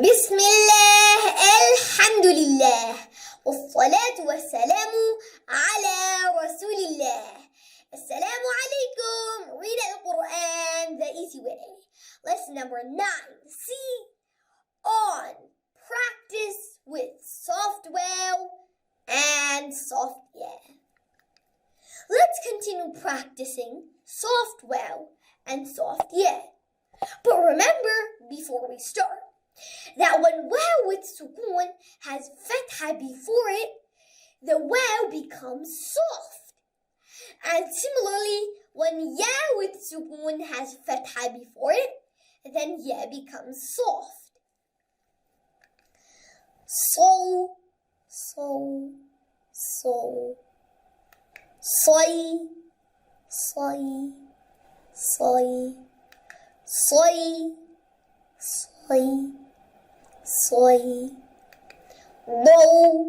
بسم الله الحمد لله والصلاة والسلام على رسول الله. Assalamu alaikum. Read Al-Qur'an the easy way. Lesson number 9. See on. Practice with Soft Waw and Soft Yaa. Let's continue practicing Soft Waw and Soft Yaa. But remember, before we start, that when waw with sukoon has fatha before it, the waw becomes soft. And similarly, when ya with sukoon has fatha before it, then ya becomes soft. So, soy, low,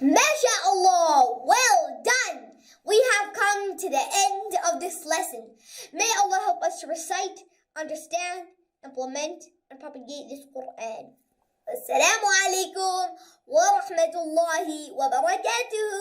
MashaAllah, well done! We have come to the end of this lesson. May Allah help us to recite, understand, implement, and propagate this Qur'an. Assalamu alaikum wa rahmatullahi wa barakatuh.